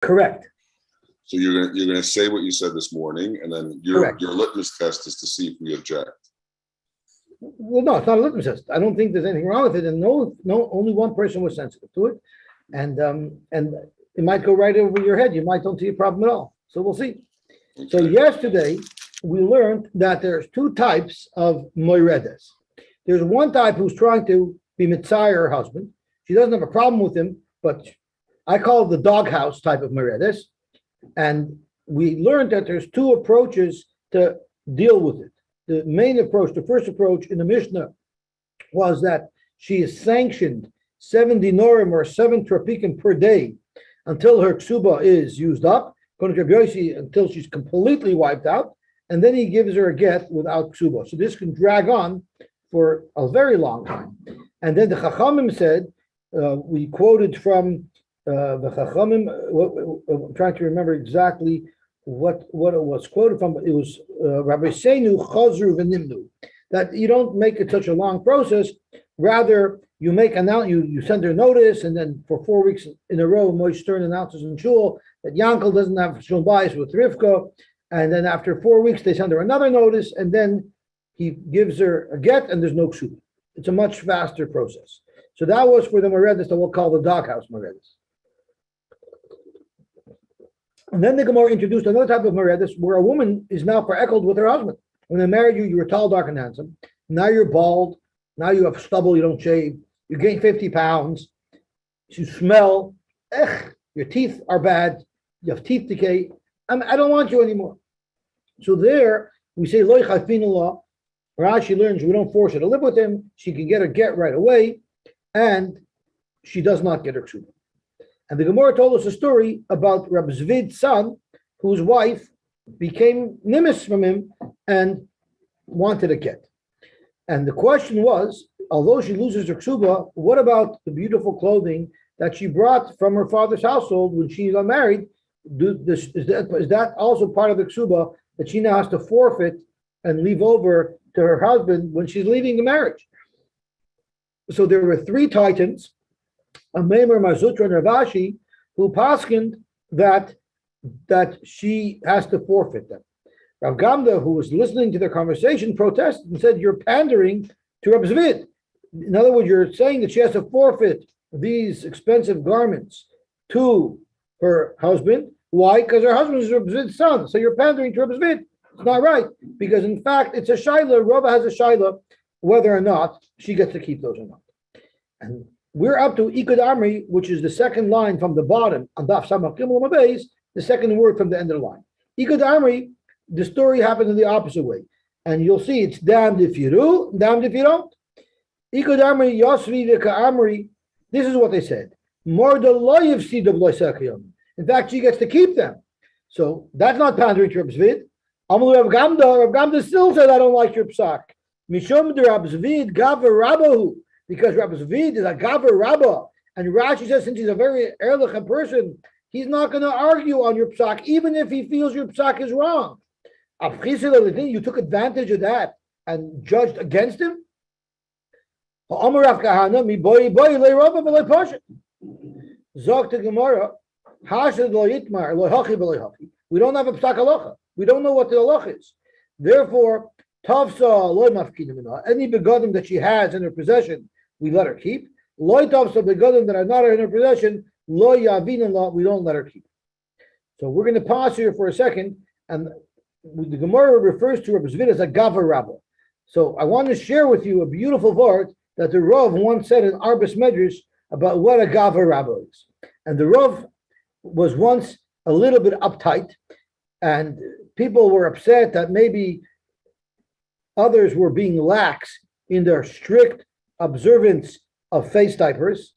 Correct. So you're gonna say what you said this morning, and then your litmus test is to see if we object. Well, no, it's not a litmus test. I don't think there's anything wrong with it, and no, only one person was sensitive to it, and it might go right over your head. You might don't see a problem at all. So we'll see. Okay. So yesterday we learned that there's two types of moiredes. There's one type who's trying to be mitzayir her husband. She doesn't have a problem with him, but I call it the doghouse type of moiredes. And we learned that there's two approaches to deal with it. The main approach, the first approach in the Mishnah, was that she is sanctioned 7 dinorim or 7 trapikim per day until her ksuba is used up, according to Yosy, until she's completely wiped out, and then he gives her a get without ksuba. So this can drag on for a very long time. And then the Chachamim said, we quoted from the Chachamim, I'm trying to remember exactly what it was quoted from, but it was Rabbi Seinu Chazru V'Nimnu, that you don't make it such a long process, rather you make you send her notice, and then for 4 weeks in a row, Moshe Stern announces in Shul that Yankel doesn't have Shul Bayis with Rivka, and then after 4 weeks they send her another notice, and then he gives her a get, and there's no ksuba. It's a much faster process. So that was for the Moredes that we'll call the doghouse Moredes. And then the Gemara introduced another type of Moredes where a woman is now forekled with her husband. When they married you, you were tall, dark, and handsome. Now you're bald. Now you have stubble, you don't shave. You gain 50 pounds. You smell. Your teeth are bad. You have teeth decay. I don't want you anymore. So there, we say, Loi Chafin Rashi learns we don't force her to live with him. She can get a get right away, and she does not get her ksuba. And the Gemara told us a story about Reb Zvid's son, whose wife became nimis from him and wanted a get. And the question was, although she loses her ksuba, what about the beautiful clothing that she brought from her father's household when she's unmarried? Is that also part of the ksuba that she now has to forfeit and leave over to her husband when she's leaving the marriage? So there were 3 titans, a Meimer, Mazutra, and Ravashi, who paskined that she has to forfeit them. Rav Gamda, who was listening to their conversation, protested and said, "You're pandering to Reb Zvid. In other words, you're saying that she has to forfeit these expensive garments to her husband. Why? Because her husband is Reb Zvid's son. So you're pandering to Reb Zvid. It's not right, because in fact, it's a shaila. Rava has a shaila whether or not she gets to keep those or not." And we're up to Ikud Amri, which is the second line from the bottom on Daf Samach Gimel Mabeis, the second word from the end of the line. Ikud Amri, the story happened in the opposite way. And you'll see it's damned if you do, damned if you don't. Ikud Amri, Yosy V'Ka Amri, this is what they said. In fact, she gets to keep them. So that's not pandering to Reb Zvid. Rav Gamda still said, I don't like your psak. Mishum de Reb Zvid gaver rabahu. Because Reb Zvid is a gaver rabba. And Rashi says, since he's a very erlichem person, he's not going to argue on your psak, even if he feels your psak is wrong. You took advantage of that and judged against him? Zog to Gemara, we don't have a psak halacha. We don't know what the halacha is. Therefore, any begadim that she has in her possession, we let her keep. Loy tavsa begadim that are not in her possession, loy yavin, we don't let her keep. So we're going to pause here for a second, and the Gemara refers to Reb Zvid as a gaver rabba. So I want to share with you a beautiful word that the Rav once said in Arbis Medrash about what a gaver rabba is. And the Rav was once a little bit uptight, and people were upset that maybe others were being lax in their strict observance of face diapers.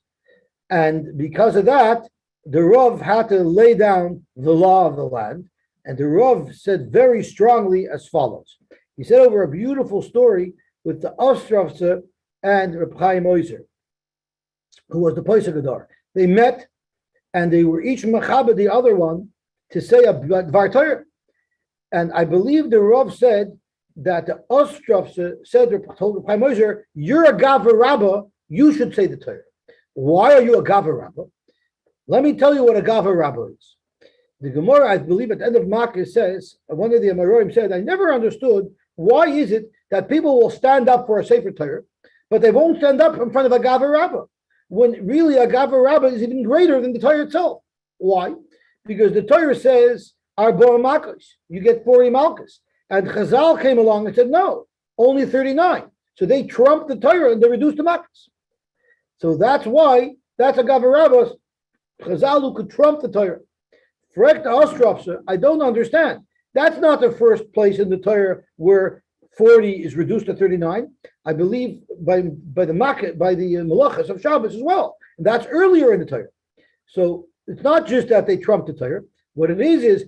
And because of that, the Rav had to lay down the law of the land. And the Rav said very strongly as follows. He said over a beautiful story with the Ostrovtze and Reb Chaim Oizer, who was the Poisek Gadar. They met and they were each mechabed the other one to say a Dvar Torah. And I believe the Rav said that the Ostrovtze said to Reb Chaim Oizer, you're a Gaver Rabbah, you should say the Torah. Why are you a Gaver Rabbah? Let me tell you what a Gaver Rabbah is. The Gemara, I believe, at the end of Makkah says, one of the Amoraim said, I never understood why is it that people will stand up for a Sefer Torah, but they won't stand up in front of a Gava Rabbah, when really a Gava Rabbah is even greater than the Torah itself. Why? Because the Torah says, Arba Malchus, you get 40 Malchus. And Chazal came along and said, no, only 39. So they trumped the Torah and they reduced the Malchus. So that's why, that's a Gava Rabbah, Chazal who could trump the Torah. Frek the Ostrofse, I don't understand. That's not the first place in the Torah where 40 is reduced to 39. I believe by the Malachas of Shabbos as well. And that's earlier in the Torah. So it's not just that they trumped the Torah. What it is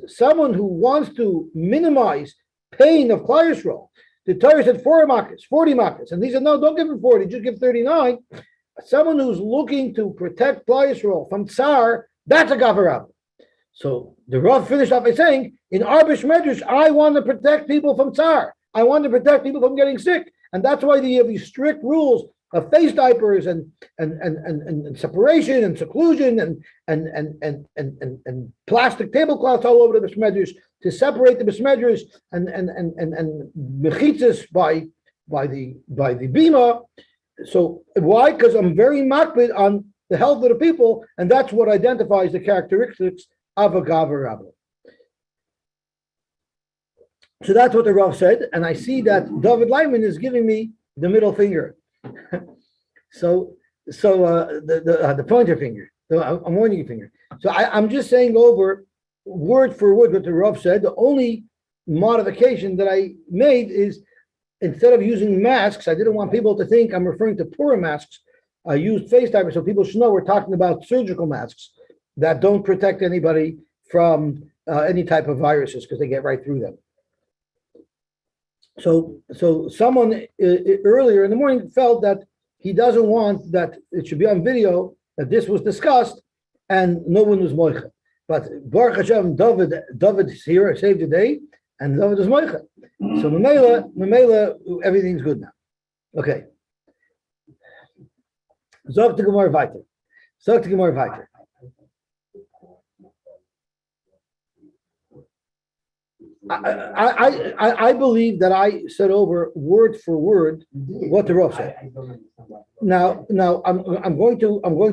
someone who wants to minimize pain of Klal Yisrael. The Torah said 40 makkos, and he said, no, don't give him 40, just give 39. Someone who's looking to protect Klal Yisrael from Tsar, that's a Gavarab. So the Rav finished off by saying, in Arbish Medrash, I want to protect people from Tsar. I want to protect people from getting sick. And that's why they have these strict rules of face diapers and separation and seclusion and plastic tablecloths all over the Besmedrash to separate the Besmedrash and mechitzas by the bima. So why? Because I'm very makbid on the health of the people, and that's what identifies the characteristics of a Gava Rabbah. So that's what the Rav said, and I see that David Lyman is giving me the middle finger. so the pointer finger. So I'm warning you finger. So I'm just saying over word for word what the Rav said. The only modification that I made is instead of using masks, I didn't want people to think I'm referring to Purim masks. I used face diapers so people should know we're talking about surgical masks that don't protect anybody from any type of viruses because they get right through them. So someone earlier in the morning felt that he doesn't want that it should be on video that this was discussed and no one was moicha. But Baruch Hashem, David is here, saved the day, and David is moicha. So Mamela, everything's good now. Okay. Zog to Gemara weiter. I believe that I said over word for word what the Rav said. Now I'm going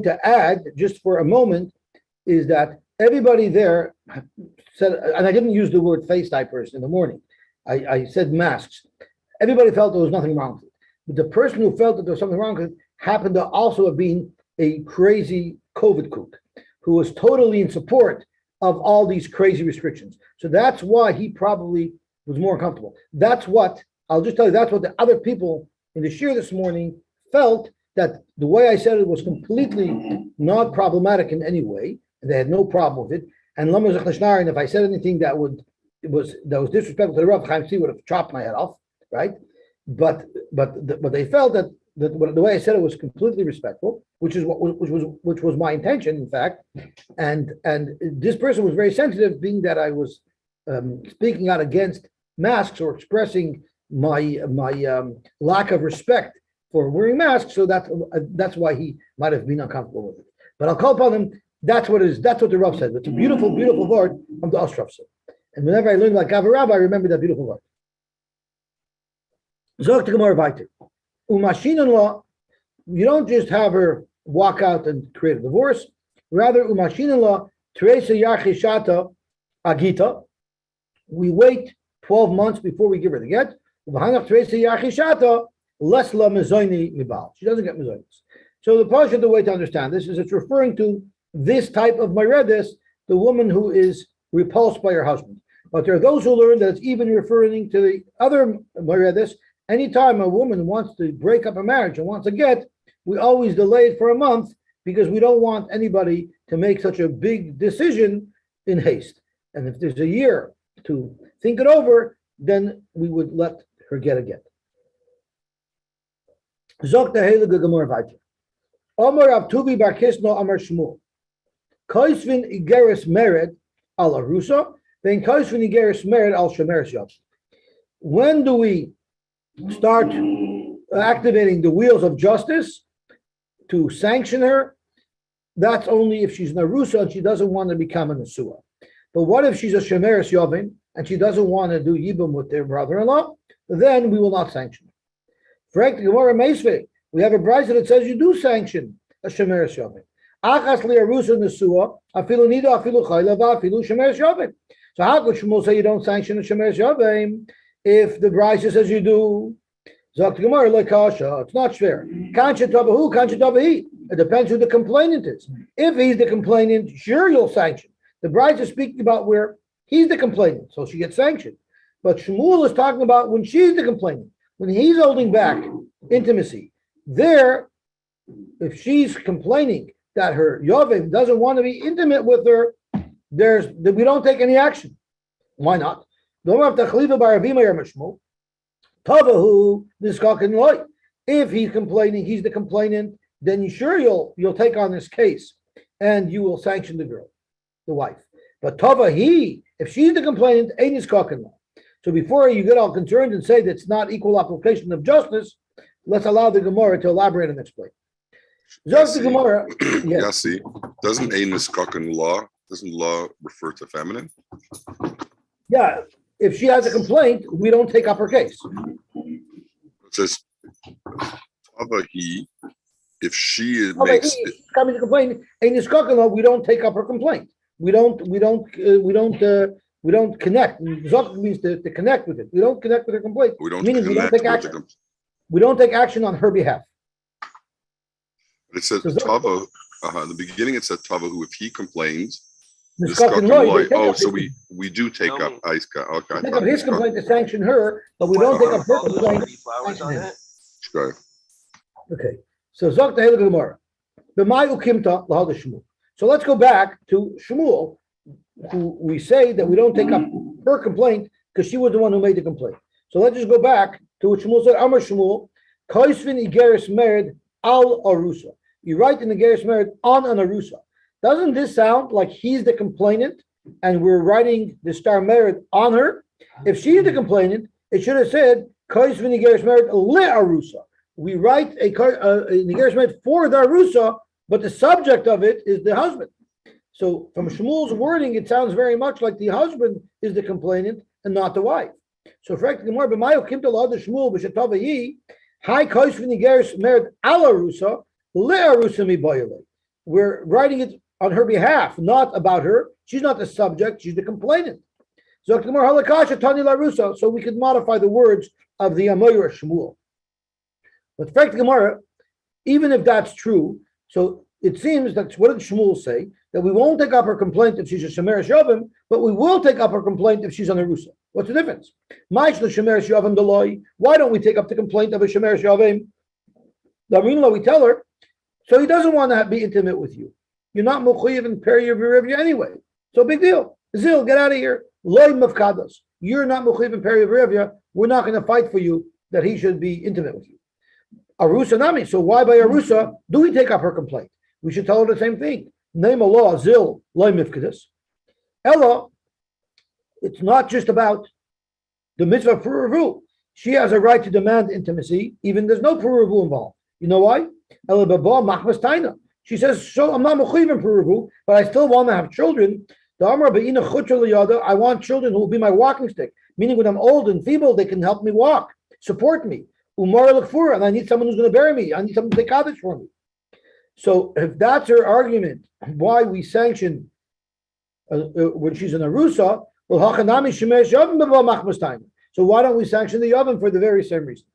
to add just for a moment is that everybody there said, and I didn't use the word face diapers in the morning. I said masks. Everybody felt there was nothing wrong with it. But the person who felt that there was something wrong with it happened to also have been a crazy COVID kook who was totally in support of all these crazy restrictions. So that's why he probably was more comfortable. That's what, I'll just tell you, that's what the other people in the shir this morning felt, that the way I said it was completely not problematic in any way, and they had no problem with it. And if I said anything that was disrespectful to the Rav, Chaim would have chopped my head off, right? But they felt that the way I said it was completely respectful, which was my intention, in fact. And this person was very sensitive, being that I was speaking out against masks or expressing my lack of respect for wearing masks. So that's why he might have been uncomfortable with it. But I'll call upon him. That's what the Rav said. It's a beautiful, beautiful word from the Ostrofse. And whenever I learn about Gava Rabbah, I remember that beautiful word. Zog to Gemara weiter. Umashinan, you don't just have her walk out and create a divorce. Rather, umashinan Teresa Yarchishata Agita. We wait 12 months before we give her the get. Teresa Yarchishata Lesla Mezoini Mibal. She doesn't get mezoinis. So the Pasha, the way to understand this is it's referring to this type of Meredes, the woman who is repulsed by her husband. But there are those who learn that it's even referring to the other Meredes. Anytime a woman wants to break up a marriage and wants to get, we always delay it for a month because we don't want anybody to make such a big decision in haste. And if there's a year to think it over, then we would let her get a get. Zok the Heilige Gemara weiter. Omar Abtuvi Bar Kisno Amar Shmuel. Koisvin Igeris Mered al Arusa, then Koisvin Igeris Mered al Shemeres Yosy. When do we start activating the wheels of justice to sanction her? That's only if she's an Arusa and she doesn't want to become a Nesua. But what if she's a shemeres yovim and she doesn't want to do yibum with their brother-in-law? Then we will not sanction. Frank the Gemara Meisve, we have a brisa that says you do sanction a shemeres yovim. Achas liarusa nesua afilu nida afilu chaylava afilu shemeres yovim. So how could Shmuel say you don't sanction a shemeres yovim if the brisa says you do? Zok the Gemara like kasha. It's not fair. Kancha tabahu, kancha tabahi. It depends who the complainant is. If he's the complainant, sure you'll sanction. The bride is speaking about where he's the complainant, so she gets sanctioned. But Shmuel is talking about when she's the complainant, when he's holding back intimacy. There, if she's complaining that her Yovim doesn't want to be intimate with her, we don't take any action. Why not? If he's complaining, he's the complainant, then you'll take on this case and you will sanction the girl, the wife. But Tava, if she's the complainant, ain't his cooking law. So before you get all concerned and say that it's not equal application of justice, let's allow the Gemara to elaborate and explain. The Gemara, Yosy, doesn't ein miskoken law, doesn't law refer to feminine? Yeah, if she has a complaint, we don't take up her case. It says, Tava, if she makes coming to complain, ein miskoken law, we don't take up her complaint. We don't connect. Zok means to connect with it. We don't connect with her complaint. Meaning we don't take action. We don't take action on her behalf. It says Tava. In the beginning, it said Tava, who if he complains, so we do take up Aiska. Okay. Take up his complaint to sanction her, but we don't take up her complaint. Okay. So Zok the Gemara. So let's go back to Shmuel, who we say that we don't take up her complaint because she was the one who made the complaint. So let's just go back to what Shmuel said. Amar Shmuel, Kaisvin Igeris Mered al Arusa. You write in the Igeris Mered on an Arusa. Doesn't this sound like he's the complainant and we're writing the star Mered on her? If she's the complainant, it should have said Kaisvin Igeris Mered le Arusa. We write a Igeris Mered for the Arusa, but the subject of it is the husband. So from Shmuel's wording, it sounds very much like the husband is the complainant and not the wife. So we're writing it on her behalf, not about her. She's not the subject, she's the complainant. So we could modify the words of the Amoyer Shmuel. But fact Gemara, even if that's true, so it seems that what did Shmuel say? That we won't take up her complaint if she's a Shemeres Yovim, but we will take up her complaint if she's on a Rusa. What's the difference? Why don't we take up the complaint of a Shemeres Yovim? We tell her, so he doesn't want to be intimate with you. You're not Mechuyev and Periyah anyway. So big deal. Zil, get out of here. Loy Mavkados. You're not Mechuyev and Periyah. We're not going to fight for you that he should be intimate with you. Arusa Nami. So why by Arusa do we take up her complaint? We should tell her the same thing. Name Allah, Zil, Loy Mivkadis. Ella, it's not just about the mitzvah Puruvu. She has a right to demand intimacy, even there's no Puruvu involved. You know why? Ella Baba Machmas Taina. She says, so I'm not Mechuyev in Puruvu, but I still want to have children. I want children who will be my walking stick. Meaning when I'm old and feeble, they can help me walk, support me. And I need someone who's going to bury me. I need someone to take Kaddish for me. So if that's her argument, why we sanction when she's in Arusa, so why don't we sanction the Yavim for the very same reason?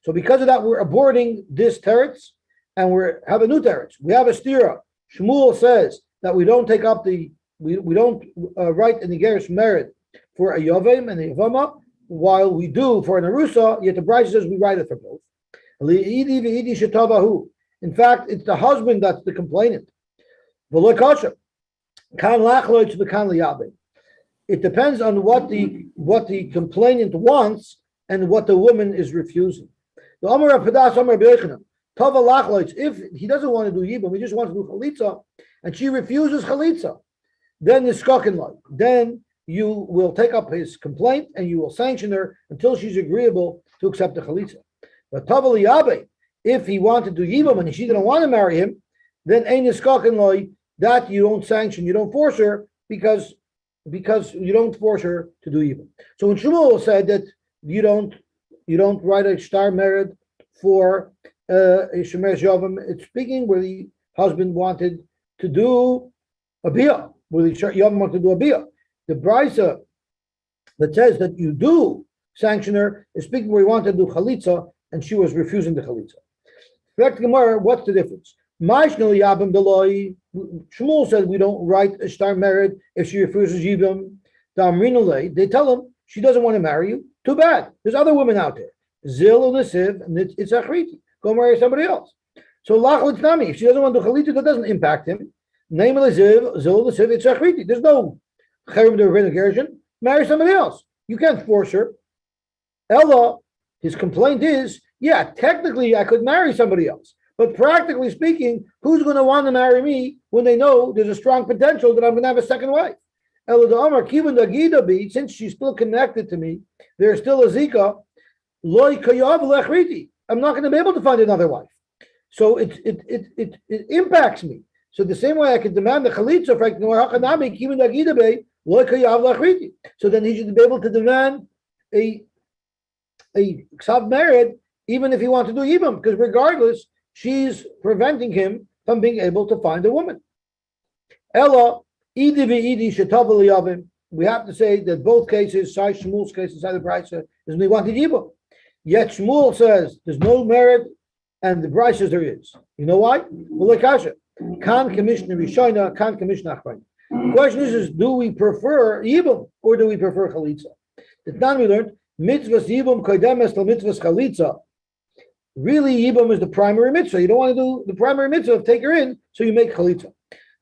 So because of that, we're aborting this teretz and we have a new teretz. We have a stira. Shmuel says that we don't take up we don't write in the Igeris Mered for a Yavim and a Yavama, while we do for an Arusa, yet the Brisa says we write it for both. In fact, it's the husband that's the complainant. It depends on what the complainant wants and what the woman is refusing. If he doesn't want to do yibum, he just wants to do chalitza, and she refuses chalitza, then the skokin. Then you will take up his complaint and you will sanction her until she's agreeable to accept the chalitza. But if he wanted to yibum and she didn't want to marry him, then ein skokin loy, that you don't sanction, you don't force her, because because you don't force her to do evil. So when Shmuel said that you don't write a star merit for a shemesh yavim, it's speaking where the husband wanted to do a bia, where the yavim wanted to do a bia. The brisa that says that you do sanction her is speaking where he wanted to do chalitza, and she was refusing the chalitza. What's the difference? Shmuel said we don't write a star merit if she refuses yibam. They tell him she doesn't want to marry you. Too bad. There's other women out there. Zil and Nesiv, and it's achriti. Go marry somebody else. So lachlit nami. If she doesn't want to do chalitza, that doesn't impact him. Name of Zil and Nesiv, it's achriti. There's no cherem de gershon. Marry somebody else. You can't force her. Ella, his complaint is, yeah, technically I could marry somebody else. But practically speaking, who's going to want to marry me when they know there's a strong potential that I'm going to have a second wife? Since she's still connected to me, there's still a zika. I'm not going to be able to find another wife. So it impacts me. So the same way I could demand the chalitza, so then he should be able to demand a ksav mered, even if he wants to do ibam, because regardless, she's preventing him from being able to find a woman. Ella, we have to say that both cases, Sai Shmuel's case and Sai the Brisa, is when they wanted ibam. Yet Shmuel says there's no merit, and the Brisa says there is. You know why? Kan commissioner Rishona, kan commissioner Achron. The question is do we prefer ibam or do we prefer chalitza? The time we learned mitzvahs yibum kodemes to mitzvahs chalitza. Really, yibum is the primary mitzvah. You don't want to do the primary mitzvah of take her in, so you make chalitza.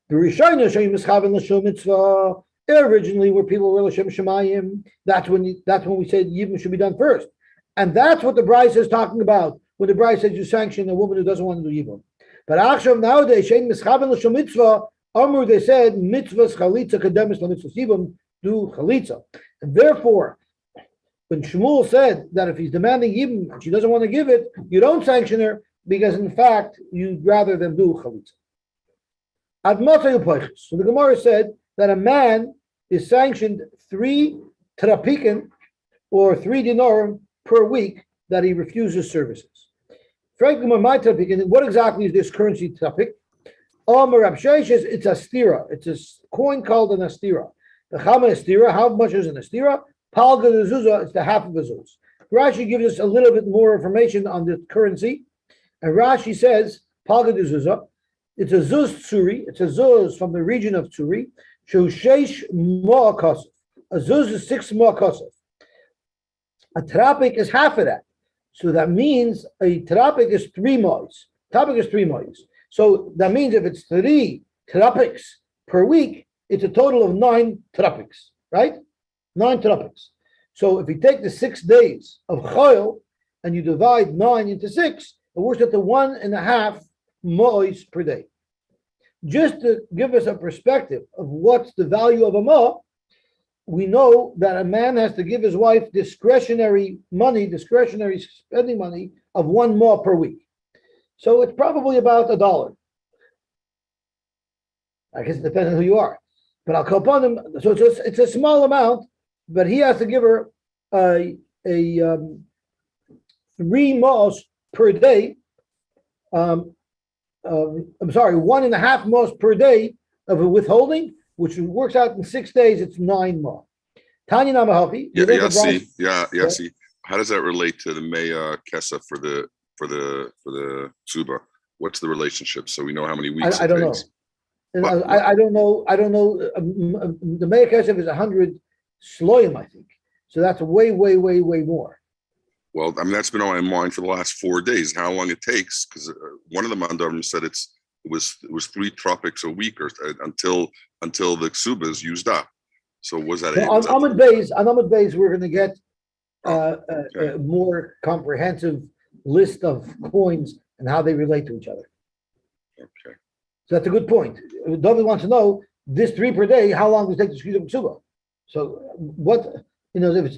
The Rishayna shayim mischaven l'shul mitzvah. Originally, where people were l'shem shemayim, that's when we said yibum should be done first, and that's what the Brisa is talking about when the Brisa says you sanction a woman who doesn't want to do yibum. But actually nowadays, shayim mischaven l'shul mitzvah. Amr, they said mitzvahs chalitza kodemes l'mitzvahs yibum, do chalitza, and therefore, when Shmuel said that if he's demanding yibum and she doesn't want to give it, you don't sanction her because in fact you'd rather them do chalitza. So the Gemara said that a man is sanctioned 3 trapikin or 3 dinarim per week that he refuses services. What exactly is this currency trapik? It's a stira. It's a coin called an astira. The chama astira. How much is an astira? Palga de zuzah, it's the half of a zuz. Rashi gives us a little bit more information on the currency. And Rashi says, Palga de zuzah, it's a zuz tsuri, it's a zuz from the region of Tsuri, sheish ma'akosef. A zuz is 6 ma'akosef. A trapik is half of that. So that means a trapik is 3 ma'is. Trapik is 3 ma'is. So that means if it's 3 trapiks per week, it's a total of 9 trapiks, right? 9 trapiks. So if you take the 6 days of chayil and you divide 9 into 6, it works out to 1.5 mo'is per day. Just to give us a perspective of what's the value of a ma', we know that a man has to give his wife discretionary spending money of 1 ma' per week. So it's probably about $1. I guess it depends on who you are. But I'll call upon him. So it's a small amount, but he has to give her 3 ma'os per day. 1.5 ma'os per day of a withholding, which works out in 6 days. It's 9 ma'. Tanya Namahapi. Yeah. See, how does that relate to the Mea Kesa for the Tzuba? What's the relationship? So we know how many weeks. I don't know. I don't know. The Mea Kesef is 100 sloyim, I think. So that's way more. Well, I mean, that's been on my mind for the last 4 days, how long it takes, because one of the mandarim said it was 3 tropics a week or until the ksuba is used up. So was that on Ahmed Bay's, we're going to get a more comprehensive list of coins and how they relate to each other. Okay. So that's a good point. David wants to know this 3 per day, how long does it take to squeeze up ksuba? So if it's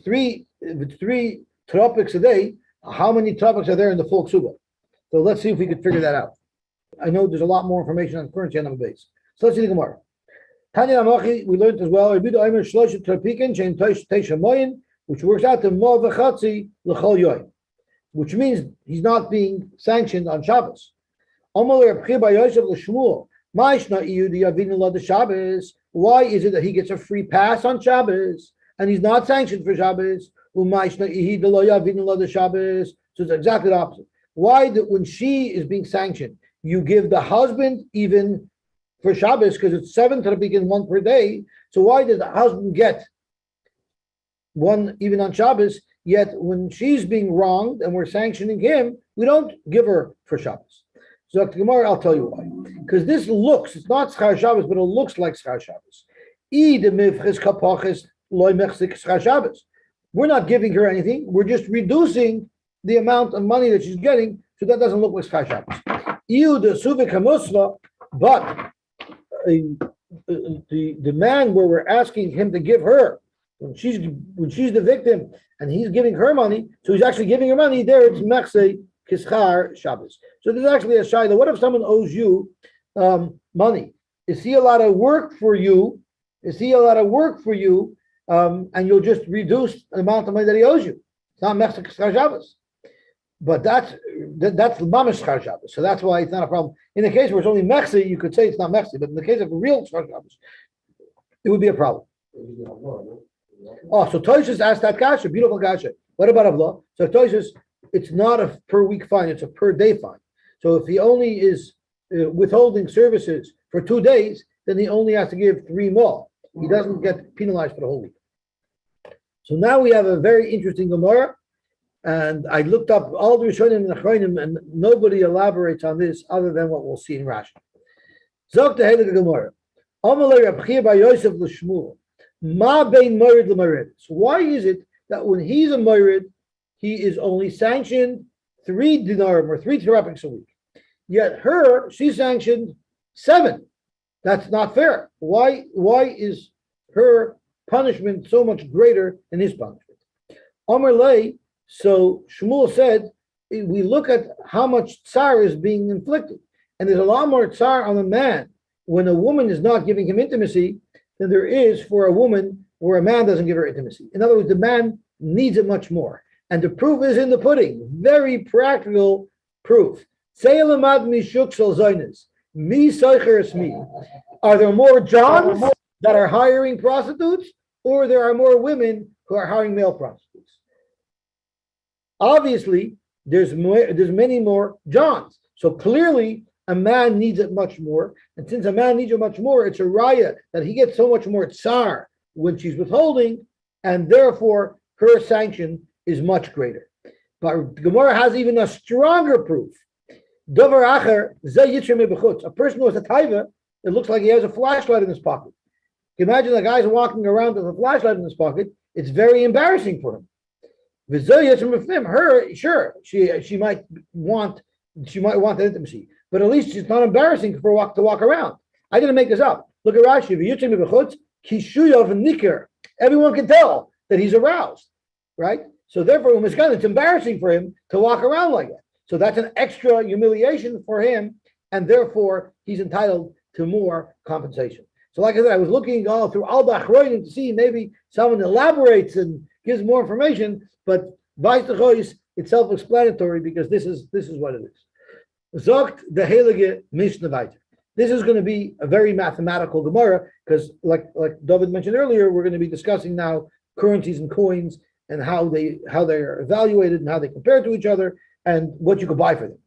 three tropics a day, how many tropics are there in the full ksuba? So let's see if we could figure that out. I know there's a lot more information on currency on the base. So let's see the Gemara. Tanya Amachi, we learned as well, which works out to Mo V'Chatzi L'Chol Yoy, which means he's not being sanctioned on Shabbos. Why is it that he gets a free pass on Shabbos and he's not sanctioned for Shabbos? So it's exactly the opposite. Why when she is being sanctioned, you give the husband even for Shabbos because it's 7 to the beginning, 1 per day. So why does the husband get one even on Shabbos? Yet when she's being wronged and we're sanctioning him, we don't give her for Shabbos. So Dr. Gemara, I'll tell you why. Because this looks, it's not Schar Shabbos, but it looks like Schar Shabbos. We're not giving her anything. We're just reducing the amount of money that she's getting, so that doesn't look like Schar Shabbos. But the man where we're asking him to give her, when she's the victim and he's giving her money, so he's actually giving her money, there it's Mechse Kischar Shabbos. So there's actually a shayla. What if someone owes you money? Is he allowed to work for you? And you'll just reduce the amount of money that he owes you? It's not Mechse Kischar Shabbos. But that's mamash Schar Shabbos, so that's why it's not a problem. In the case where it's only Mechse, you could say it's not Mechse, but in the case of a real Schar Shabbos, it would be a problem. Oh, so Toshis asked that kasha, beautiful kasha. What about Avla? So Toshis, it's not a per week fine; it's a per day fine. So if he only is withholding services for 2 days, then he only has to give 3 more. He doesn't get penalized for the whole week. So now we have a very interesting Gemara. And I looked up all the Rishonim and Achronim, and nobody elaborates on this other than what we'll see in Ration. Zok the Heilige Gemara. Amalei Reb Chia bar Yosef l'Shmuel. Ma bein morid l'morid. So why is it that when he's a morid, he is only sanctioned 3 dinarim or 3 terapics a week? Yet she's sanctioned 7. That's not fair. Why is her punishment so much greater than his punishment? Amar lei. So Shmuel said, we look at how much tsar is being inflicted. And there's a lot more tsar on a man when a woman is not giving him intimacy than there is for a woman where a man doesn't give her intimacy. In other words, the man needs it much more. And the proof is in the pudding. Very practical proof. Are there more Johns that are hiring prostitutes, or there are more women who are hiring male prostitutes? Obviously, there's many more Johns. So clearly, a man needs it much more. And since a man needs it much more, it's a raya that he gets so much more tsar when she's withholding, and therefore her sanction is much greater. But Gemara has even a stronger proof. Dover acher ze yitzre mebechutz. A person who has a taiva, it looks like he has a flashlight in his pocket. Imagine the guy's walking around with a flashlight in his pocket. It's very embarrassing for him. Her, sure, she might want the intimacy, but at least it's not embarrassing to walk around. I didn't make this up. Look at Rashi. Everyone can tell that he's aroused, right? So therefore, it's embarrassing for him to walk around like that. So that's an extra humiliation for him, and therefore he's entitled to more compensation. So like I said, I was looking all through Al Bachroinim to see maybe someone elaborates and gives more information, but Vaytachois, it's self-explanatory because this is what it is. Zogt the Heilige Mishnah Vayter. This is going to be a very mathematical Gemara because, like David mentioned earlier, we're going to be discussing now currencies and coins and how they are evaluated and how they compare to each other and what you could buy for them.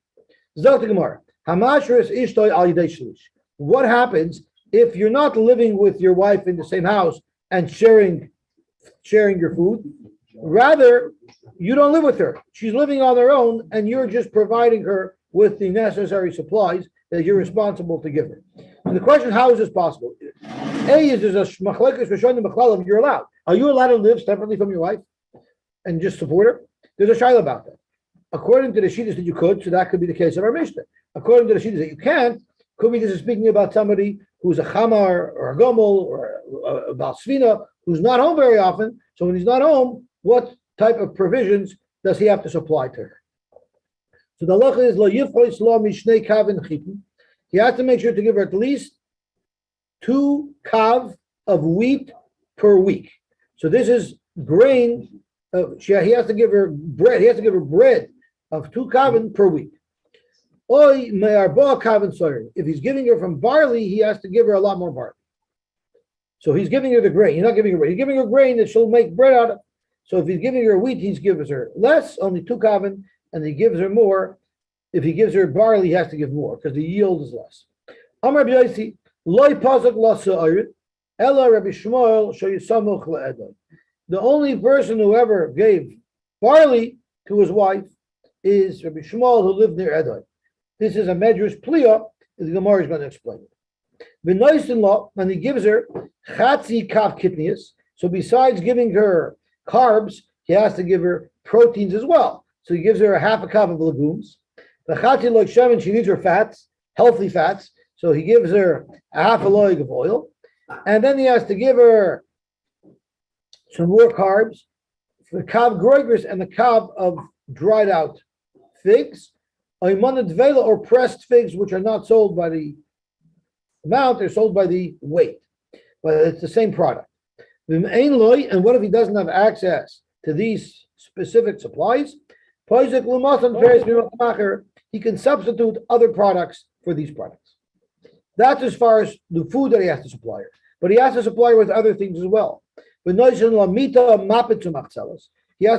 Zogt the Gemara. Hamashris ishtoi al yidei shlish. What happens if you're not living with your wife in the same house and sharing your food? Rather, you don't live with her. She's living on her own, and you're just providing her with the necessary supplies that you're responsible to give her. And the question, how is this possible? A is there's a machlekes rishonim b'chlalav. You're allowed. Are you allowed to live separately from your wife and just support her? There's a shayla about that. According to the shittas that you could, so that could be the case of our Mishnah. According to the shittas that you can't, could be this is speaking about somebody who's a chamar or a gomel or a balsvina who's not home very often. So when he's not home, what type of provisions does he have to supply to her? So the halacha is lo yifrois lo mishnei kavin chitin. He has to make sure to give her at least 2 kav of wheat per week. So this is grain. He has to give her bread. He has to give her bread of 2 kavin per week. Oy me'arba kavin soyer. If he's giving her from barley, he has to give her a lot more barley. So he's giving her the grain. He's not giving her bread. He's giving her grain that she'll make bread out of. So if he's giving her wheat, he gives her less, only 2 kavin, and he gives her more. If he gives her barley, he has to give more because the yield is less. Amar Yosy, loy pasuk la sa'ir, ella Rabbi Shmuel shoyisamuch la'edon. The only person who ever gave barley to his wife is Rabbi Shmuel, who lived near Edom. This is a medrash pliya. The Gemara is going to explain it. B'nois-in-law, and he gives her chatzi kav kitnius. So besides giving her carbs, he has to give her proteins as well. So he gives her a half a cup of legumes. The chatzi loik shemen, she needs her fats, healthy fats. So he gives her a half a loig of oil. And then he has to give her some more carbs, the kav groigers and the kav of dried out figs, or pressed figs, which are not sold by the amount, they're sold by the weight, but it's the same product. And what if he doesn't have access to these specific supplies? He can substitute other products for these products. That's as far as the food that he has to supply her, but he has to supply her with other things as well. He has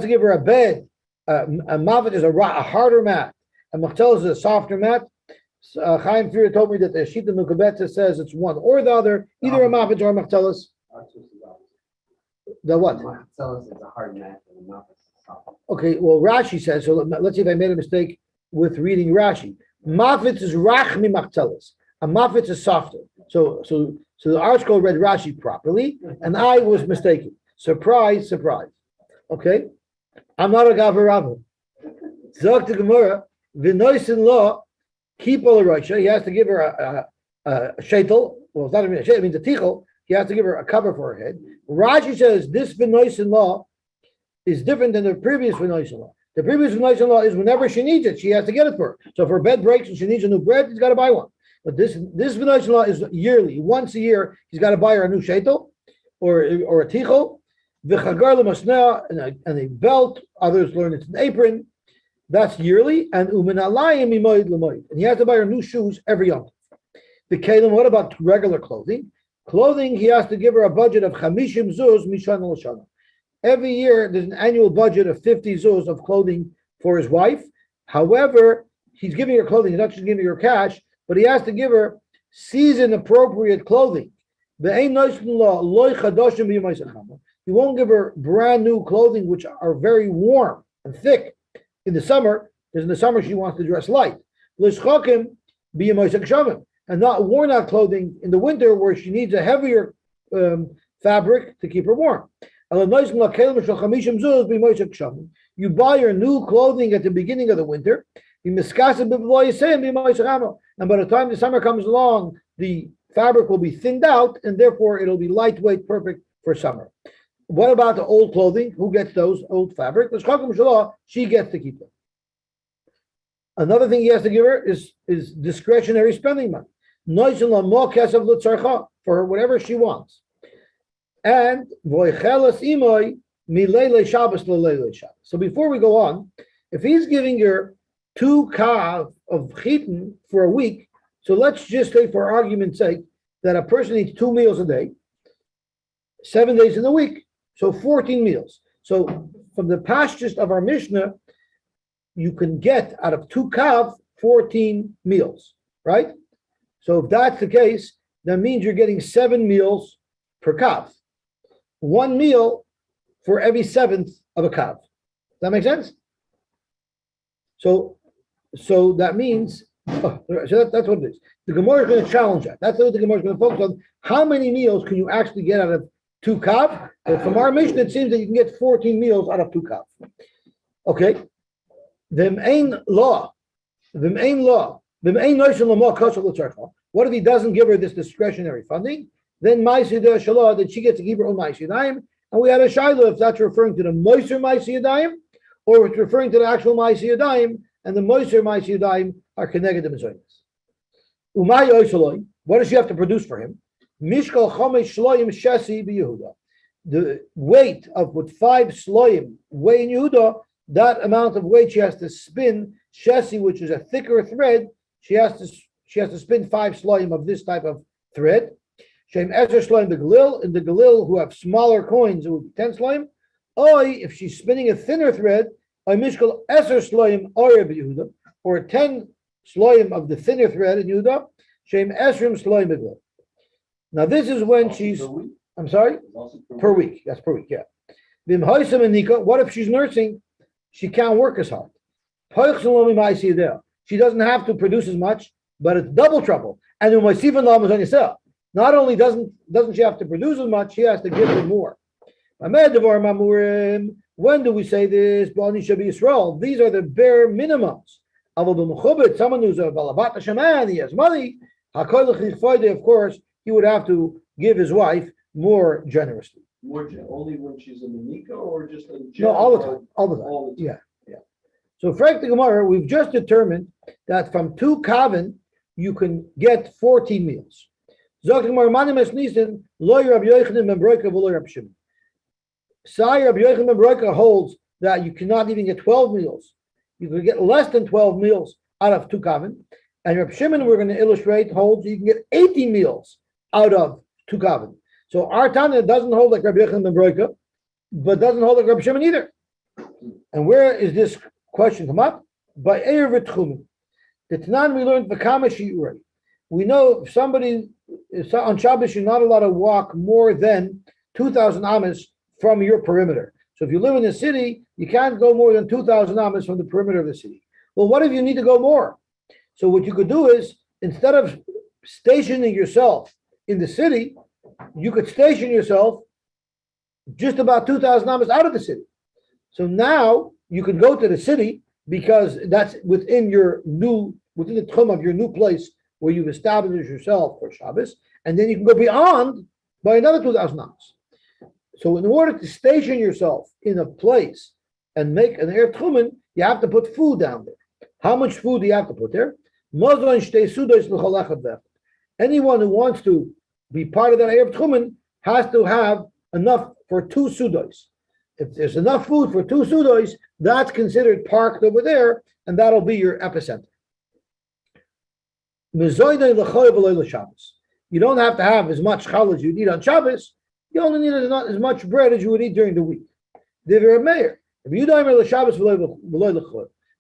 to give her a bed. A mavet is a harder mat. A machtel is a softer mat. Chaim Fira told me that the Shita Mukabetza says it's one or the other, either a mavet or a machtelis. The what? Machtelis is a hard mat and a mavet is soft. Okay, well Rashi says, so let's see if I made a mistake with reading Rashi. Mavet is rachmi machtelis. A mavet is softer. So the article read Rashi properly, and I was mistaken. Surprise, surprise. Okay? I'm not a Gavarava. Zog to Gemara, V'nois-in-law, keep all the Rasha. He has to give her a shaitel. Well, it's not even a shaitel, it means a tichel. He has to give her a cover for her head. Rashi says this V'nois-in-law is different than the previous V'nois-in-law. The previous V'nois-in-law is whenever she needs it, she has to get it for her. So if her bed breaks and she needs a new bread, he's got to buy one. But this V'nois-in-law is yearly. Once a year, he's got to buy her a new shaitel or a tichel. V'chagar l'masneh, and a belt. Others learn it's an apron. That's yearly. And u'minalayim mimoid l'moid. And he has to buy her new shoes every yom. The kelim, what about regular clothing? Clothing, he has to give her a budget of 50 zuz mishana l'shana. Every year, there's an annual budget of 50 zuz of clothing for his wife. However, he's giving her clothing. He's not just giving her cash, but he has to give her season-appropriate clothing. You won't give her brand new clothing, which are very warm and thick in the summer, because in the summer she wants to dress light. And not worn out clothing in the winter where she needs a heavier fabric to keep her warm. You buy her new clothing at the beginning of the winter. And by the time the summer comes along, the fabric will be thinned out, and therefore it'll be lightweight, perfect for summer. What about the old clothing? Who gets those old fabric? She gets to keep them. Another thing he has to give her is discretionary spending money. For her, whatever she wants. And so before we go on, if he's giving her 2 kav of chitin for a week, so let's just say, for argument's sake, that a person eats 2 meals a day, 7 days in the week, so 14 meals. So from the pastures of our Mishnah, you can get out of 2 kav 14 meals, right? So if that's the case, that means you're getting 7 meals per kav. 1 meal for every 7th of a kav. Does that make sense? So that means, that's what it is. The Gemara is going to challenge that. That's what the Gemara is going to focus on. How many meals can you actually get out of 2 kav? But from our Mishnah, it seems that you can get 14 meals out of 2 kav. Okay. What if he doesn't give her this discretionary funding? Then then she gets to keep her own Ma'aseh Yadayim. And we had a shayla if that's referring to the Moiser Ma'aseh Yadayim, or it's referring to the actual Ma'aseh Yadayim, and the Moiser Ma'aseh Yadayim are connected to Mitzvahs. What does she have to produce for him? Mishkal Chomesh Shloim Shesi b'Yehuda. The weight of what 5 Shloim weigh in Yehuda, that amount of weight she has to spin Shesi, which is a thicker thread. She has to spin 5 Shloim of this type of thread. Shem Ezer Shloim the Galil, in the Galil who have smaller coins, it would be 10 Shloim. Or if she's spinning a thinner thread, a Mishkal Ezer Shloim Orev Yehuda, or 10 Shloim of the thinner thread in Yehuda, Shem Esrim Shloim the Galil. Now this is when she's, I'm sorry? Per week. That's per week, yeah. What if she's nursing? She can't work as hard. She doesn't have to produce as much, but it's double trouble. And not only doesn't she have to produce as much, she has to give them more. When do we say this? These are the bare minimums. Someone who's a balabat shaman, he has money. Of course, he would have to give his wife more generously. Only when she's a manika, or just in No, general? all the time. Yeah. So, Frank the Gemara, we've just determined that from 2 kaven you can get 14 meals. Sai Rabbi Yochanan ben Broika holds that you cannot even get 12 meals. You can get less than 12 meals out of 2 kaven. And Rabbi Shimon, we're going to illustrate, holds you can get 18 meals out of 2 kaven. So our Tana doesn't hold like Rabbi Yochanan ben Broika, but doesn't hold like Rabbi Shimon either. And where is this question come up? By Eir v'Tchumen. The Tanan we learned v'kama shi'urei. We know if somebody is on Shabbos, you're not allowed to walk more than 2,000 amas from your perimeter. So if you live in the city, you can't go more than 2,000 amas from the perimeter of the city. Well, what if you need to go more? So what you could do is, instead of stationing yourself in the city, you could station yourself just about 2,000 amas out of the city. So now you can go to the city because that's within the tchum of your new place where you've established yourself for Shabbos, and then you can go beyond by another 2,000 amas. So in order to station yourself in a place and make an Erev Tchumen, you have to put food down there. How much food do you have to put there? Anyone who wants to be part of that Erev Tchumen has to have enough for 2 sudos. If there's enough food for 2 sudos, that's considered parked over there, and that'll be your epicenter. You don't have to have as much chal as you need on Shabbos. You only need as much bread as you would eat during the week.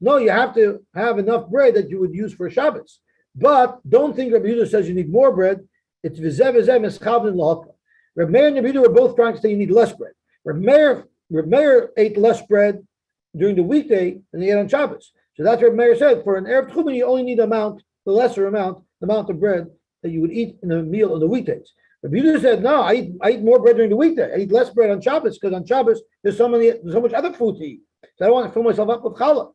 No, you have to have enough bread that you would use for Shabbos. But don't think Rabbi Yehuda says you need more bread. It's v'zeh eschavnin lahaka. Rabbi Meir and Rabbi Yehuda were both trying to say you need less bread. Rabbi Meir ate less bread during the weekday than he ate on Shabbos. So that's what Rabbi Meir said. For an Erev Tchumen, you only need the lesser amount of bread that you would eat in a meal on the weekdays. Rabbi Yehuda said, no, I eat more bread during the weekday. I eat less bread on Shabbos because on Shabbos there's so much other food to eat. So I don't want to fill myself up with challah.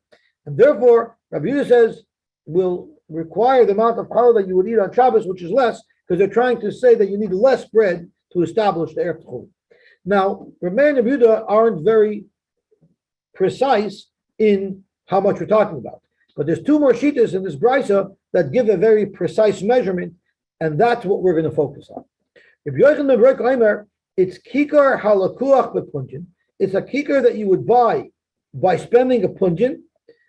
And therefore, Rabbi Yehuda says, will require the amount of challah that you would eat on Shabbos, which is less, because they're trying to say that you need less bread to establish the Erev Tchumen. Now, Rabbi Meir and Rabbi Yehuda aren't very precise in how much we're talking about. But there's 2 more shittas in this brisa that give a very precise measurement, and that's what we're going to focus on. If it's kikar halakuach bepunjin, it's a kikar that you would buy by spending a punjin,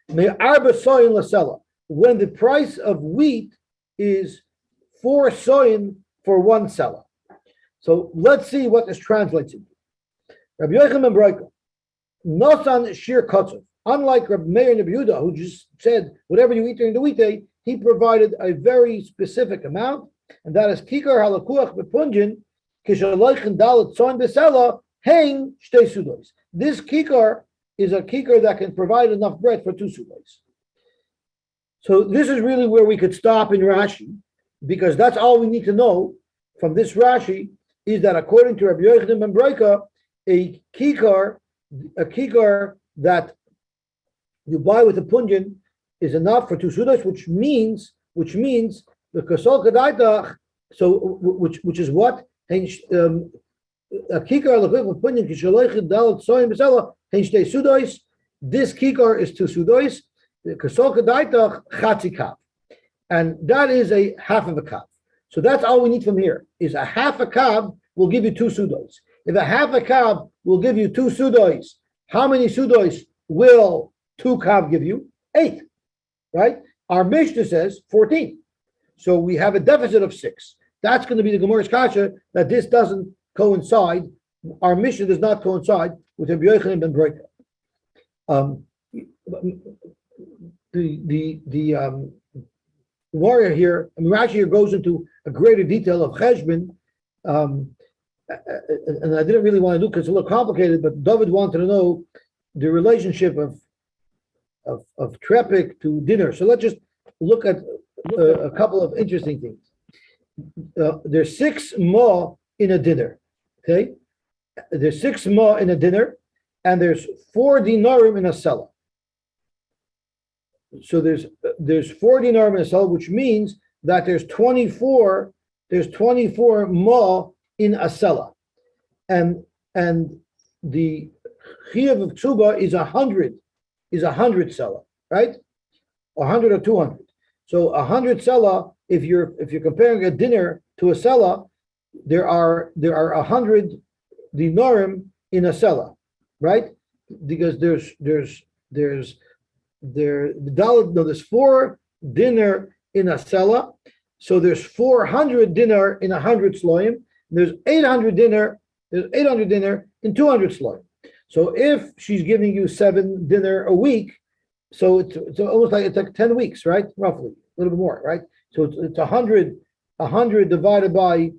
when the price of wheat is 4 soin for 1 selah. So let's see what this translates into. Rabbi Yochanan ben Broika, nosan shir kotzev. Unlike Rabbi Meir and Rabbi Yehuda, who just said whatever you eat during the weekday, he provided a very specific amount, and that is kikar halakuach bepunjin kishalaychen dalet soin besela hang shtei sudos. This kikar is a kikar that can provide enough bread for 2 sudos. So this is really where we could stop in Rashi, because that's all we need to know from this Rashi is that according to Rabbi Yochanan ben Broika, a kikar that you buy with a punjin is enough for 2 sudos, which means the kasol kadaitach. So which is what a kikar with punjin kishalechet dalet soim besela hein shtei sudos. This kikar is 2 sudos. The kasol kadaitach chatzi kav, and that is a half of a kav. So that's all we need from here, is a half a kav will give you 2 sudois. If a half a kav will give you 2 sudois, how many sudois will 2 kav give you? 8, right? Our Mishnah says 14. So we have a deficit of 6. That's going to be the Gemara's kasha, that this doesn't coincide. Our Mishnah does not coincide with Rabbi Yochanan ben Broika. The warrior here, Rashi here goes into a greater detail of cheshbon, and I didn't really want to do because it's a little complicated. But David wanted to know the relationship of trepik to dinner. So let's just look at a couple of interesting things. There's 6 ma in a dinner. Okay, there's 6 ma in a dinner, and there's 4 dinarim in a selah. So there's 4 dinarim in a selah, which means that there's 24 ma in a selah, and the chiyuv of ksuba is 100 selah, right? 100 or 200. So 100 selah. If you're comparing a dinner to a selah, there are 100 dinarim in a selah, right? Because there's 4 dinner in a selah, so there's 400 dinner in 100 sloim. There's 800 dinner in 200 sloim. So if she's giving you 7 dinner a week, so it's almost like 10 weeks, right? Roughly, a little bit more, right? So it's 100 divided by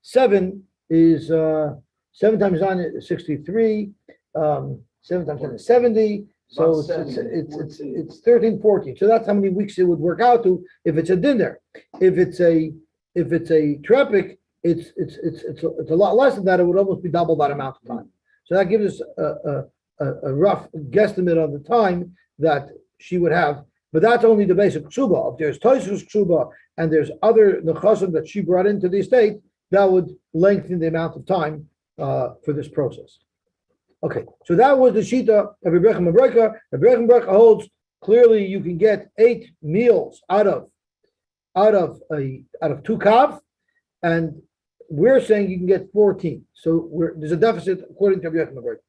7 is 7 times 9 is 63. 7 times 10 is 70. So it's 13, 14. So that's how many weeks it would work out to if it's a dinner. If it's a trepik, it's a lot less than that. It would almost be double that amount of time. So that gives us a rough guesstimate of the time that she would have. But that's only the basic ksuba. If there's toisus ksuba and there's other nechasim that she brought into the estate, that would lengthen the amount of time for this process. Okay, so that was the shita of Rebbe Yochanan ben Broika. Rebbe Yochanan ben Broika holds clearly you can get 8 meals out of 2 kav, and we're saying you can get 14. So there's a deficit according to Rebbe Yochanan ben Broika.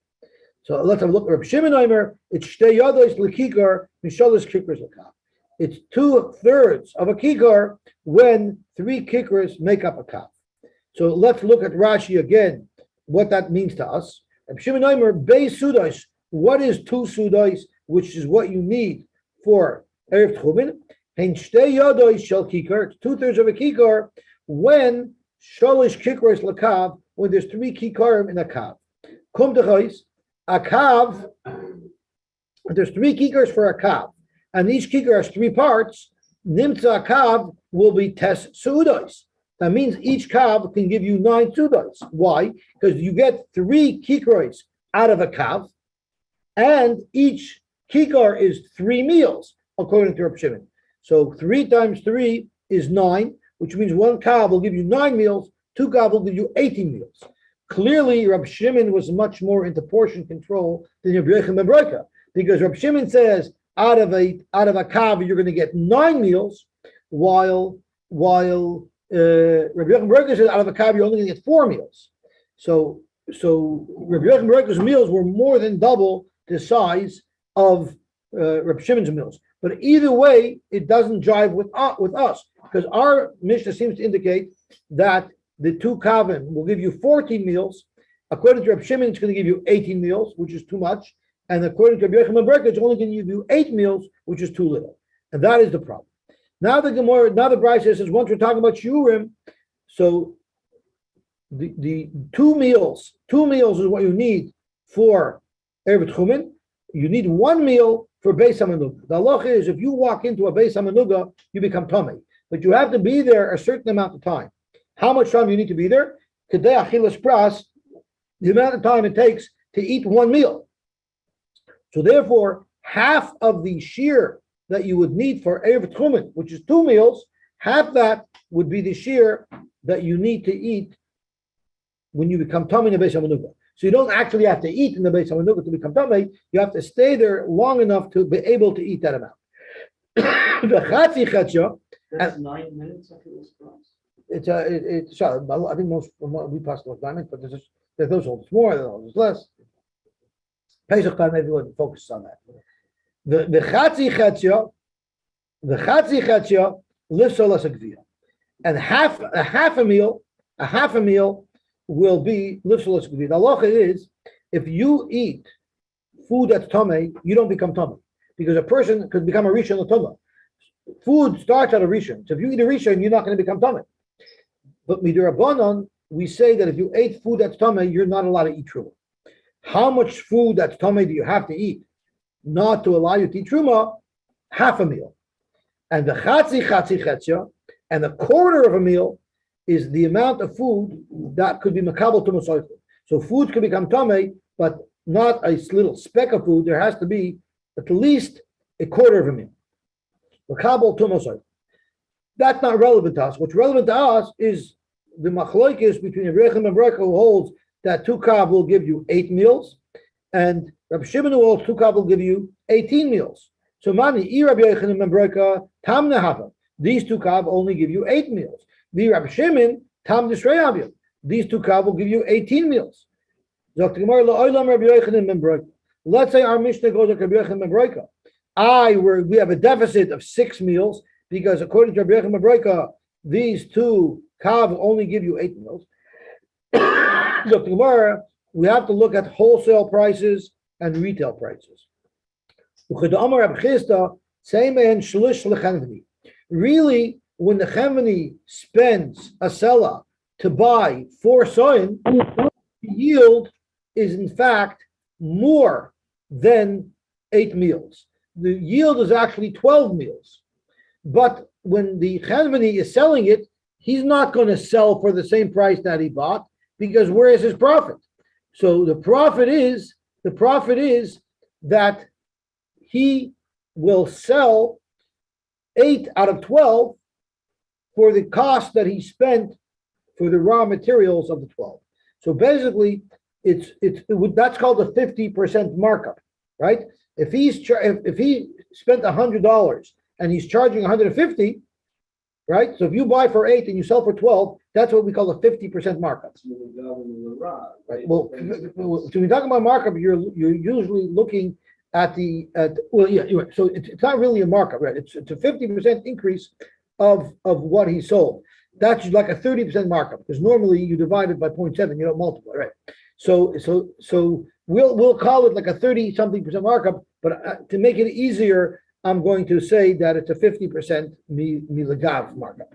So let's have a look at Reb Shimon Omer. It's shtei yados lekikar mishalos kikars lekav. It's 2/3 of a kikar when 3 kikars make up a kav. So let's look at Rashi again, what that means to us. Reb Shimon Omer, beis sudos. What is 2 sudos, which is what you need for erev tchumen? Hein shtei yados shel kikar. It's 2/3 of a kikar when shalish kikars lekav, when there's 3 kikarim in a kav. Kum techos. A kav, there's 3 kikars for a kav, and each kikar has 3 parts. Nimtza kav will be tes sudos. That means each kav can give you 9 sudos. Why? Because you get 3 kikars out of a kav, and each kikar is 3 meals, according to Reb Shimon. So 3 times 3 is 9, which means 1 kav will give you 9 meals, 2 kav will give you 18 meals. Clearly, Reb Shimon was much more into portion control than Rabbi Yochanan ben Broika, because Reb Shimon says out of a kav you're going to get 9 meals, while Rabbi Yochanan ben Broika says out of a kav you're only going to get 4 meals. So Rabbi Yochanan ben Broika's meals were more than double the size of Reb Shimon's meals. But either way, it doesn't jive with us, because our Mishnah seems to indicate that the 2 kavim will give you 14 meals. According to Reb Shimon, it's going to give you 18 meals, which is too much. And according to Rabbi Yochanan ben Broika, it's only going to give you 8 meals, which is too little. And that is the problem. Now the Brisa says, once we're talking about shiurim, so the 2 meals is what you need for erev tchumen. You need 1 meal for beis hamanuga. The halacha is if you walk into a beis hamanuga, you become tamei, but you have to be there a certain amount of time. How much time do you need to be there? Kedei achilas pras, the amount of time it takes to eat 1 meal. So therefore, half of the shear that you would need for erev tchumen, which is 2 meals, half that would be the shear that you need to eat when you become tamei in the beis hamanuga. So you don't actually have to eat in the beis hamanuga to become tamei. You have to stay there long enough to be able to eat that amount. The chatzi chetzia, That's 9 minutes after this cross. it's I think most we pass those diamonds, but there's those holes more, there's less. Pesach time, everyone focuses on that. The chatzi chetzia lives so less a gvia, and a half a meal will be lives so less a gvia. The halacha is if you eat food that's tamei, you don't become tamei because a person could become a rishon or tamei. Food starts at a rishon, so if you eat a rishon, you're not going to become tamei. But midirabanan, we say that if you ate food that's tamei, you're not allowed to eat truma. How much food that's tamei do you have to eat not to allow you to eat truma? Half a meal. And the chatzi chetzia, and a quarter of a meal is the amount of food that could be makabel to masoifu. So food could become tamei, but not a little speck of food. There has to be at least a quarter of a meal. Makabel to masoifu. That's not relevant to us. What's relevant to us is the machlokes between Ration and Broika, who holds that 2 kav will give you 8 meals, and Rabbi Shimon who holds 2 kav will give you 18 meals. So mani, Rabbi Yochanan and Broika, tam nehava. These 2 kav only give you 8 meals. The Rabbi Shimon, tam nisrei. These 2 kav will give you 18 meals. Let's say our Mishnah goes like Rabbi Yochanan and Broika. We have a deficit of 6 meals because according to Rabbi Yochanan and Broika, these 2 kav only give you 8 meals. We have to look at wholesale prices and retail prices. Really, when the Chemini spends a seller to buy 4 soin, the yield is in fact more than 8 meals. The yield is actually 12 meals. But when the Chemini is selling it, he's not going to sell for the same price that he bought, because where is his profit? So the profit is that he will sell 8 out of 12 for the cost that he spent for the raw materials of the 12. So basically, that's called a 50% markup, right? If he spent $100 and he's charging $150, right? So if you buy for 8 and you sell for 12, that's what we call a 50% markup. Right. Well, so when we talk about markup, you're usually looking at so it's not really a markup, right? It's a 50% increase of what he sold. That's like a 30% markup because normally you divide it by 0.7, you don't multiply, right? So we'll call it like a 30-something% markup, but to make it easier, I'm going to say that it's a 50% milagav markup.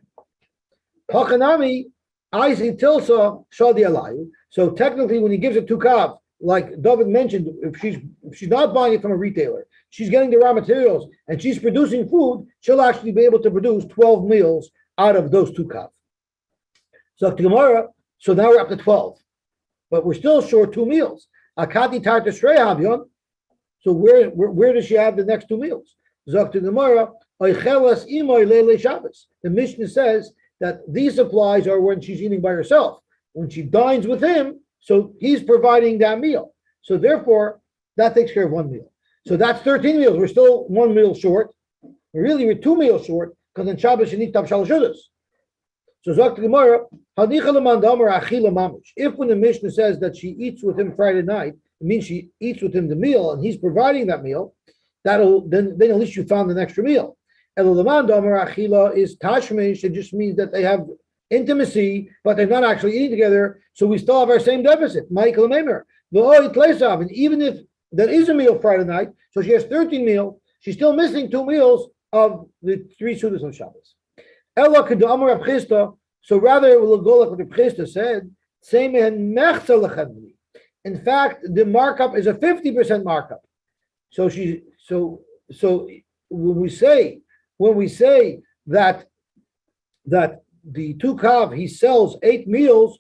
Hachanami, Izi Tilsa Shadi Alayu. So technically, when he gives it 2 kav, like David mentioned, if she's not buying it from a retailer, she's getting the raw materials and she's producing food, she'll actually be able to produce 12 meals out of those 2 kav. So tomorrow, so now we're up to 12, but we're still short 2 meals. Akati Tarta Shrei Havyon. So where does she have the next 2 meals? The Mishnah says that these supplies are when she's eating by herself. When she dines with him, so he's providing that meal. So therefore, that takes care of 1 meal. So that's 13 meals. We're still 1 meal short. Really, we're 2 meals short because on Shabbos you need tav shalosh shudas. So Zok the Gemara, if when the Mishnah says that she eats with him Friday night, it means she eats with him the meal and he's providing that meal. Then at least you found an extra meal. Elolamand Amar Achila is tashmish. It just means that they have intimacy, but they're not actually eating together. So we still have our same deficit. Michael Maimer. And even if there is a meal Friday night, so she has 13 meals, she's still missing 2 meals of the 3 sudas on Shabbos. Ella Kedu Amar Reb Chisda. So rather it will go like what Reb Chisda said. In fact, the markup is a 50% markup. So when we say that the 2 kav he sells 8 meals,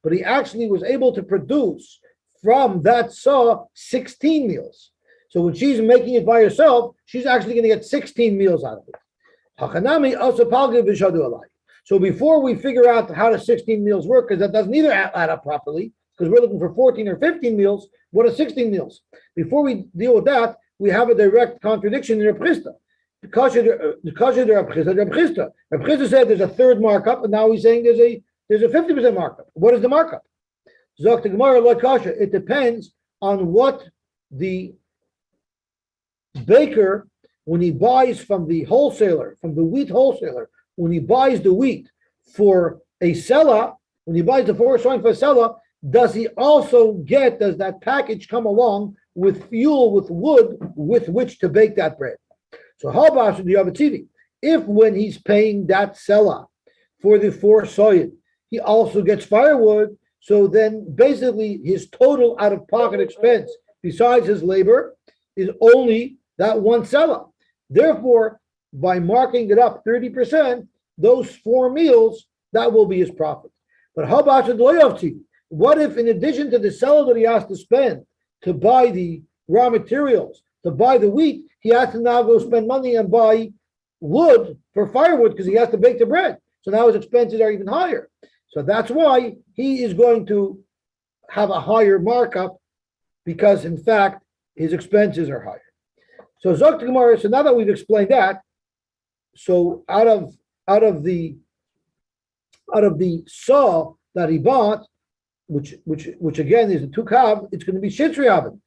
but he actually was able to produce from that saw 16 meals. So when she's making it by herself, she's actually going to get 16 meals out of it. So before we figure out how the 16 meals work, because that doesn't either add up properly, because we're looking for 14 or 15 meals, what are 16 meals? Before we deal with that, we have a direct contradiction in Reb Chisda. The kasha to Reb Chisda said there's a third markup, and now he's saying there's a 50% markup. What is the markup? Zok the Gemara like kasha. It depends on what the baker, when he buys from the wholesaler, from the wheat wholesaler, when he buys the wheat for a seller, when he buys the forest wine for a seller, does that package come along with fuel, with wood, with which to bake that bread? So how about the Yavatzivi? If when he's paying that seller for the forest soil, he also gets firewood, so then basically his total out-of-pocket expense, besides his labor, is only that one seller. Therefore, by marking it up 30%, those 4 meals, that will be his profit. But how about the Yavatzivi? What if, in addition to the seller that he has to spend to buy the raw materials, to buy the wheat, he has to now go spend money and buy wood for firewood because he has to bake the bread. So now his expenses are even higher. So that's why he is going to have a higher markup, because in fact his expenses are higher. So Zok Gemara. So now that we've explained that, so out of the saw that he bought, which again is a 2 kav, it's going to be shitri oven.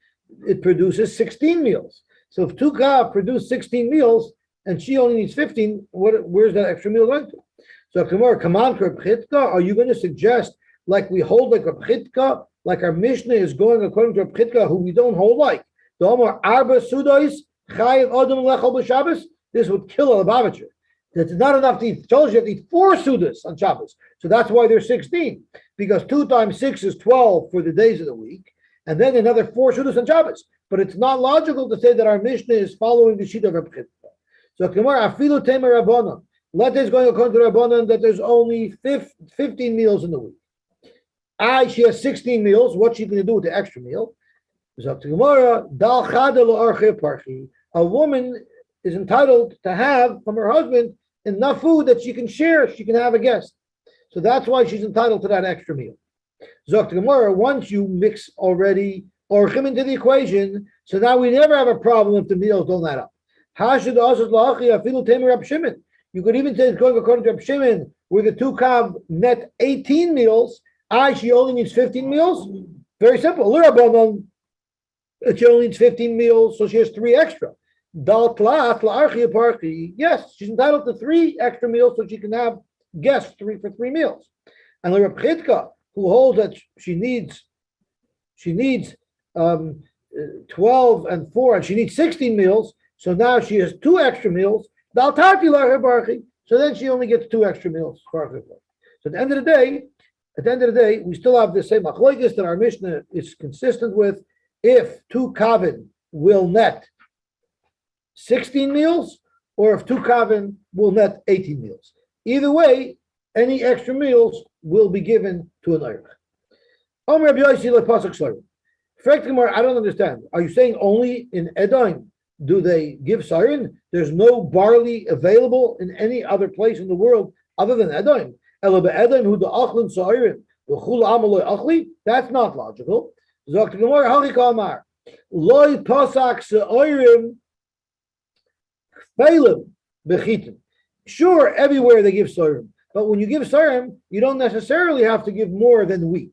It produces 16 meals. So if 2 kav produce 16 meals and she only needs 15, where's that extra meal going to? So Gemara, come on, Reb Chitka, are you going to suggest like we hold like Reb Chitka, like our Mishnah is going according to Reb Chitka, who we don't hold like? The Omar Arba Sudois Chayiv Adam Lechol b'Shabbos. This would kill a Lubavitcher. It's not enough to eat. It tells you have to eat 4 sudas on Shabbos. So that's why there's 16. Because 2 times 6 is 12 for the days of the week, and then another 4 sudas on Shabbos. But it's not logical to say that our Mishnah is following the sheet of Reb Chitka. So Gemara Afilu Temer Rabbanon. Let this going according to Rabbanon that there's only 15 meals in the week. She has 16 meals. What's she going to do with the extra meal? So Gemara Dal Chada L'Arche Parchi. A woman is entitled to have from her husband enough food that she can share. She can have a guest. So that's why she's entitled to that extra meal. Zok Gemara, once you mix already orchim into the equation, so now we never have a problem if the meals don't add up. You could even say it's going according to Reb Shimon, where the 2 kav net 18 meals. She only needs 15 meals. Very simple. She only needs 15 meals, so she has 3 extra. Yes, she's entitled to 3 extra meals, so she can have guests 3 for 3 meals. And Reb Chitka, who holds that she needs 12 and 4, and she needs 16 meals, so now she has 2 extra meals. So then she only gets 2 extra meals. So at the end of the day, we still have the same machlokes that our Mishnah is consistent with. If 2 kavin will net 16 meals, or if 2 kavin will net 18 meals. Either way, any extra meals will be given to an Eirich. I don't understand. Are you saying only in Edom do they give siren? There's no barley available in any other place in the world other than Edom. That's not logical. Sure, everywhere they give siren, but when you give siren, you don't necessarily have to give more than wheat.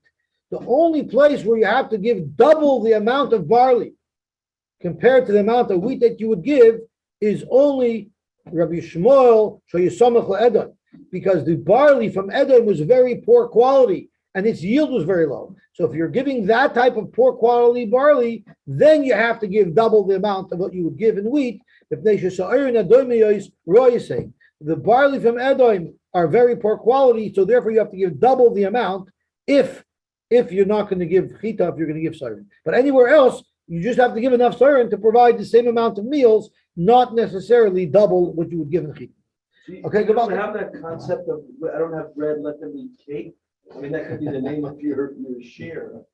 The only place where you have to give double the amount of barley compared to the amount of wheat that you would give is only Rabbi Shmuel Shoyisamach LaEdom, because the barley from Edom was very poor quality and its yield was very low. So if you're giving that type of poor quality barley, then you have to give double the amount of what you would give in wheat. The barley from Edom are very poor quality, so therefore you have to give double the amount if you're not going to give chita, if you're going to give siren. But anywhere else, you just have to give enough siren to provide the same amount of meals, not necessarily double what you would give in chita. Okay, you don't have that concept of I don't have bread, let them eat cake. I mean, that could be the name of your share.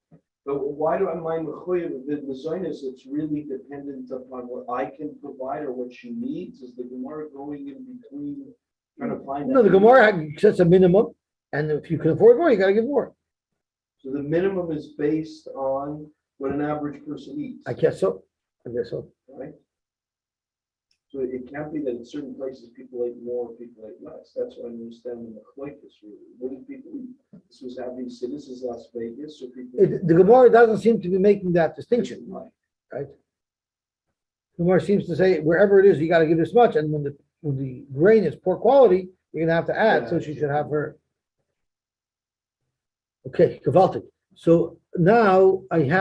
But why do I mind the Zionist? It's really dependent upon what I can provide or what she needs. Is the Gemara going in between trying to find? No, the Gemara sets a minimum, and if you can afford more, you got to give more. So the minimum is based on what an average person eats. I guess so. right? So it can't be that in certain places people ate more, people ate less. That's what I understand in the Cloicus really. What did people eat? This was having, so this is Las Vegas, so people. The Gemara doesn't seem to be making that distinction, Right. right? The Gemara seems to say wherever it is, you got to give this much, and when the grain is poor quality, you're gonna have to add. So she should have her. Okay, gewaltig. So now I have